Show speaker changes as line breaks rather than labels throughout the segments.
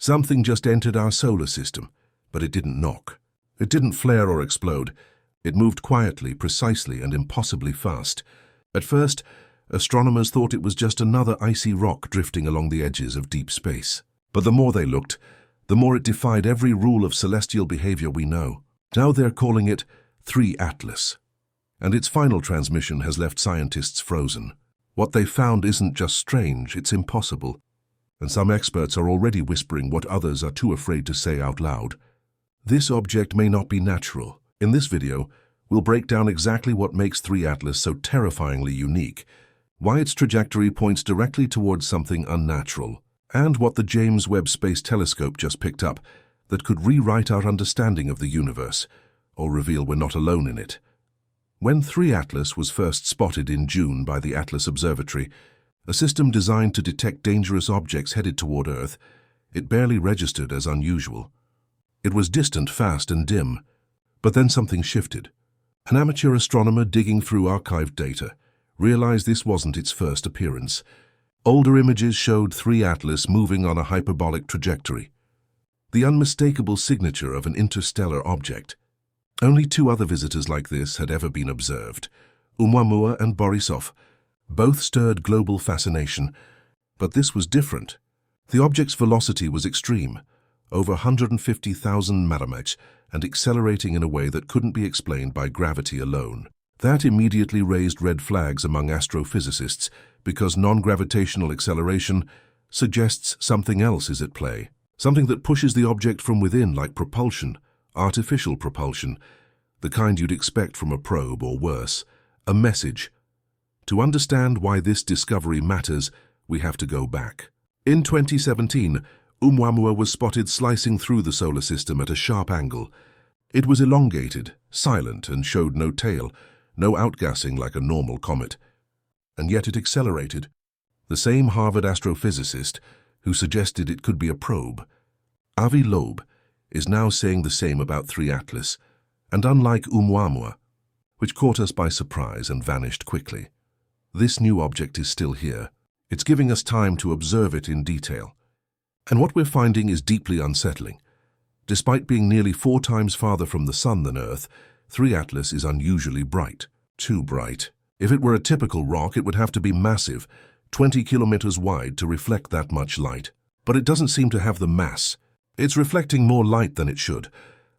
Something just entered our solar system, but it didn't knock. It didn't flare or explode. It moved quietly, precisely, and impossibly fast. At first, astronomers thought it was just another icy rock drifting along the edges of deep space. But the more they looked, the more it defied every rule of celestial behavior we know. Now they're calling it 3 Atlas. And its final transmission has left scientists frozen. What they found isn't just strange, it's impossible. And some experts are already whispering what others are too afraid to say out loud. This object may not be natural. In this video, we'll break down exactly what makes 3 Atlas so terrifyingly unique, why its trajectory points directly towards something unnatural, and what the James Webb Space Telescope just picked up that could rewrite our understanding of the universe, or reveal we're not alone in it. When 3 Atlas was first spotted in June by the Atlas Observatory, a system designed to detect dangerous objects headed toward Earth, it barely registered as unusual. It was distant, fast, and dim. But then something shifted. An amateur astronomer digging through archived data realized this wasn't its first appearance. Older images showed 3 Atlas moving on a hyperbolic trajectory, the unmistakable signature of an interstellar object. Only 2 other visitors like this had ever been observed, Oumuamua and Borisov. Both stirred global fascination, but this was different. The object's velocity was extreme, over 150,000 maramech, and accelerating in a way that couldn't be explained by gravity alone. That immediately raised red flags among astrophysicists, because non-gravitational acceleration suggests something else is at play, something that pushes the object from within like propulsion, artificial propulsion, the kind you'd expect from a probe or worse, a message. To understand why this discovery matters, we have to go back. In 2017, Oumuamua was spotted slicing through the solar system at a sharp angle. It was elongated, silent, and showed no tail, no outgassing like a normal comet. And yet it accelerated. The same Harvard astrophysicist who suggested it could be a probe, Avi Loeb, is now saying the same about 3 Atlas, and unlike Oumuamua, which caught us by surprise and vanished quickly, this new object is still here. It's giving us time to observe it in detail. And what we're finding is deeply unsettling. Despite being nearly 4 times farther from the Sun than Earth, 3 Atlas is unusually bright. Too bright. If it were a typical rock, it would have to be massive, 20 kilometers wide to reflect that much light. But it doesn't seem to have the mass. It's reflecting more light than it should,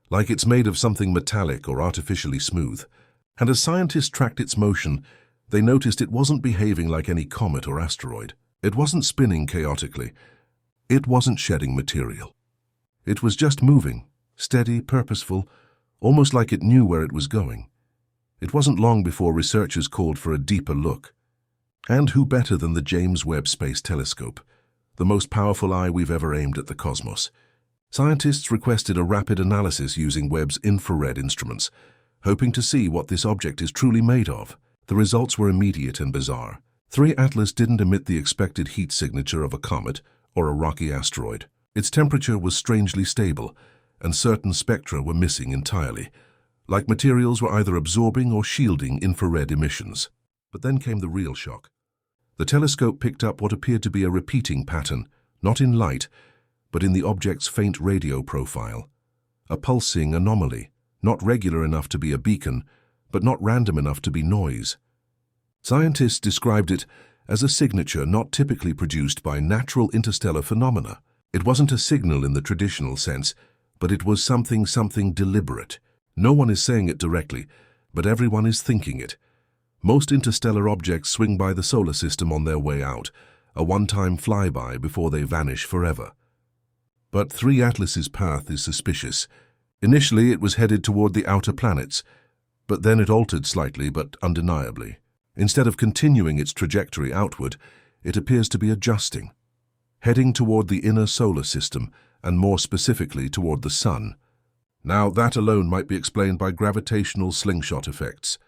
like it's made of something metallic or artificially smooth. And as scientists tracked its motion, they noticed it wasn't behaving like any comet or asteroid. It wasn't spinning chaotically. It wasn't shedding material. It was just moving, steady, purposeful, almost like it knew where it was going. It wasn't long before researchers called for a deeper look. And who better than the James Webb Space Telescope, the most powerful eye we've ever aimed at the cosmos? Scientists requested a rapid analysis using Webb's infrared instruments, hoping to see what this object is truly made of. The results were immediate and bizarre. 3 Atlas didn't emit the expected heat signature of a comet or a rocky asteroid. Its temperature was strangely stable, and certain spectra were missing entirely, like materials were either absorbing or shielding infrared emissions. But then came the real shock. The telescope picked up what appeared to be a repeating pattern, not in light, but in the object's faint radio profile. A pulsing anomaly, not regular enough to be a beacon, but not random enough to be noise. Scientists described it as a signature not typically produced by natural interstellar phenomena. It wasn't a signal in the traditional sense, but it was something deliberate. No one is saying it directly, but everyone is thinking it. Most interstellar objects swing by the solar system on their way out, a one-time flyby before they vanish forever. But 3 Atlas's path is suspicious. Initially, it was headed toward the outer planets, but then it altered slightly but undeniably. Instead of continuing its trajectory outward, it appears to be adjusting, heading toward the inner solar system, and more specifically toward the Sun. Now, that alone might be explained by gravitational slingshot effects,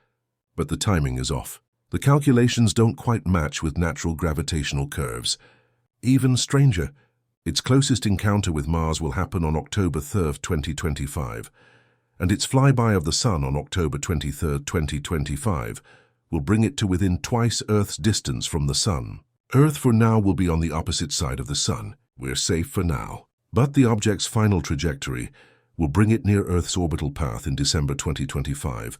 but the timing is off. The calculations don't quite match with natural gravitational curves. Even stranger, its closest encounter with Mars will happen on October 3, 2025, and its flyby of the Sun on October 23, 2025, will bring it to within twice Earth's distance from the Sun. Earth for now will be on the opposite side of the Sun. We're safe for now. But the object's final trajectory will bring it near Earth's orbital path in December 2025,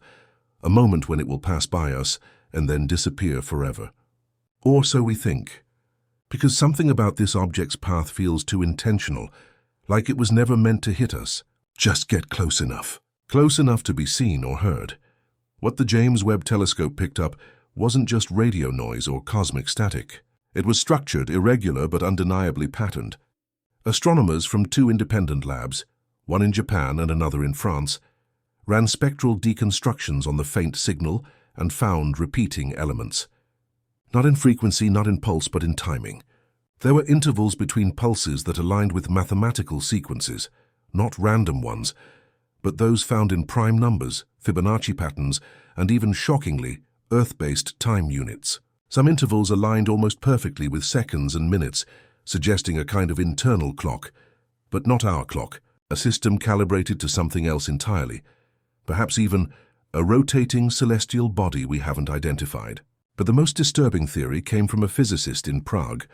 a moment when it will pass by us and then disappear forever. Or so we think. Because something about this object's path feels too intentional, like it was never meant to hit us. Just get close enough. Close enough to be seen or heard. What the James Webb Telescope picked up wasn't just radio noise or cosmic static. It was structured, irregular, but undeniably patterned. Astronomers from two independent labs, one in Japan and another in France, ran spectral deconstructions on the faint signal and found repeating elements. Not in frequency, not in pulse, but in timing. There were intervals between pulses that aligned with mathematical sequences, not random ones, but those found in prime numbers, Fibonacci patterns, and even shockingly, Earth-based time units. Some intervals aligned almost perfectly with seconds and minutes, suggesting a kind of internal clock, but not our clock, a system calibrated to something else entirely, perhaps even a rotating celestial body we haven't identified. But the most disturbing theory came from a physicist in Prague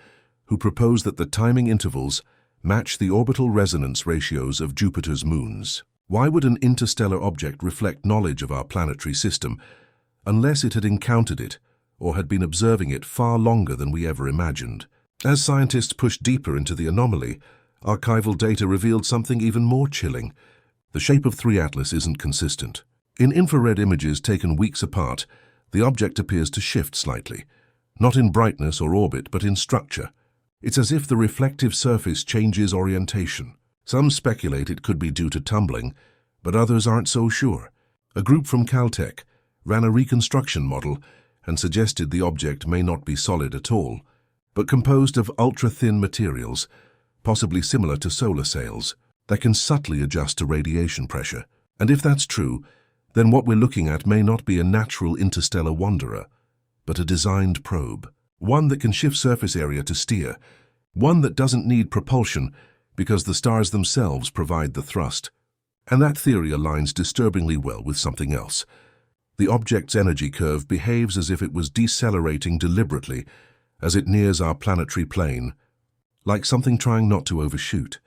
who proposed that the timing intervals match the orbital resonance ratios of Jupiter's moons. Why would an interstellar object reflect knowledge of our planetary system unless it had encountered it or had been observing it far longer than we ever imagined? As scientists pushed deeper into the anomaly, archival data revealed something even more chilling. The shape of 3 Atlas isn't consistent. In infrared images taken weeks apart, the object appears to shift slightly, not in brightness or orbit, but in structure. It's as if the reflective surface changes orientation. Some speculate it could be due to tumbling, but others aren't so sure. A group from Caltech ran a reconstruction model and suggested the object may not be solid at all, but composed of ultra-thin materials, possibly similar to solar sails, that can subtly adjust to radiation pressure. And if that's true, then what we're looking at may not be a natural interstellar wanderer, but a designed probe. One that can shift surface area to steer. One that doesn't need propulsion because the stars themselves provide the thrust. And that theory aligns disturbingly well with something else. The object's energy curve behaves as if it was decelerating deliberately as it nears our planetary plane, like something trying not to overshoot.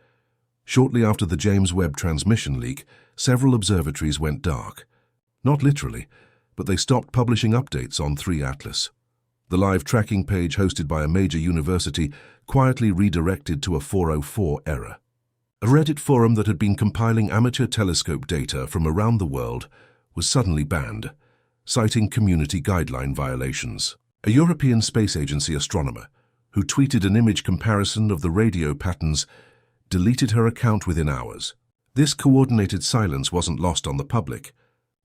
Shortly after the James Webb transmission leak, several observatories went dark. Not literally, but they stopped publishing updates on 3 Atlas. The live tracking page hosted by a major university quietly redirected to a 404 error. A Reddit forum that had been compiling amateur telescope data from around the world was suddenly banned, citing community guideline violations. A European Space Agency astronomer, who tweeted an image comparison of the radio patterns, deleted her account within hours. This coordinated silence wasn't lost on the public.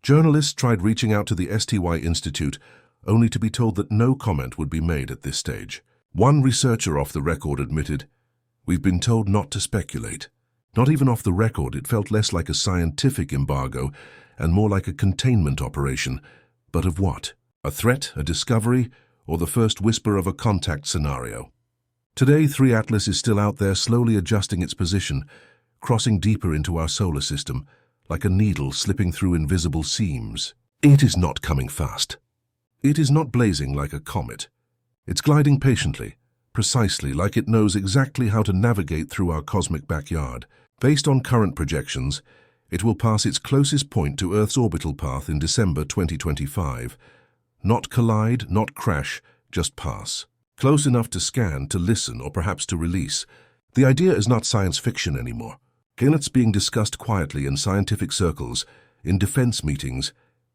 Journalists tried reaching out to the STY Institute, only to be told that no comment would be made at this stage. One researcher off the record admitted, "We've been told not to speculate." Not even off the record, it felt less like a scientific embargo and more like a containment operation. But of what? A threat, a discovery, or the first whisper of a contact scenario? Today, 3 Atlas is still out there slowly adjusting its position, crossing deeper into our solar system, like a needle slipping through invisible seams. It is not coming fast. It is not blazing like a comet. It's gliding patiently, precisely like it knows exactly how to navigate through our cosmic backyard. Based on current projections, it will pass its closest point to Earth's orbital path in December 2025. Not collide, not crash, just pass. Close enough to scan, to listen, or perhaps to release. The idea is not science fiction anymore. It's being discussed quietly in scientific circles, in defense meetings,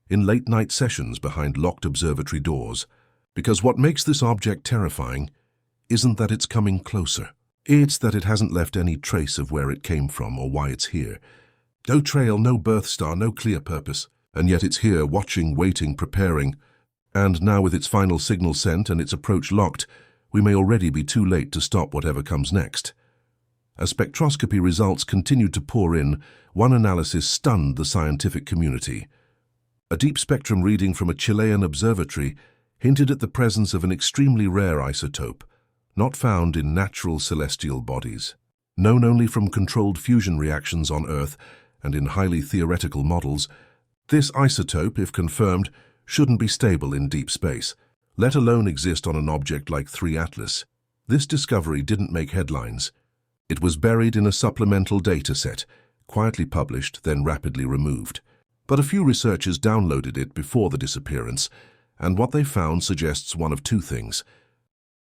in late-night sessions behind locked observatory doors. Because what makes this object terrifying isn't that it's coming closer. It's that it hasn't left any trace of where it came from or why it's here. No trail, no birth star, no clear purpose. And yet it's here, watching, waiting, preparing. And now with its final signal sent and its approach locked, we may already be too late to stop whatever comes next. As spectroscopy results continued to pour in, one analysis stunned the scientific community. A deep spectrum reading from a Chilean observatory hinted at the presence of an extremely rare isotope, not found in natural celestial bodies. Known only from controlled fusion reactions on Earth and in highly theoretical models, this isotope, if confirmed, shouldn't be stable in deep space, let alone exist on an object like 3 Atlas. This discovery didn't make headlines. It was buried in a supplemental data set, quietly published, then rapidly removed. But a few researchers downloaded it before the disappearance, and what they found suggests one of two things.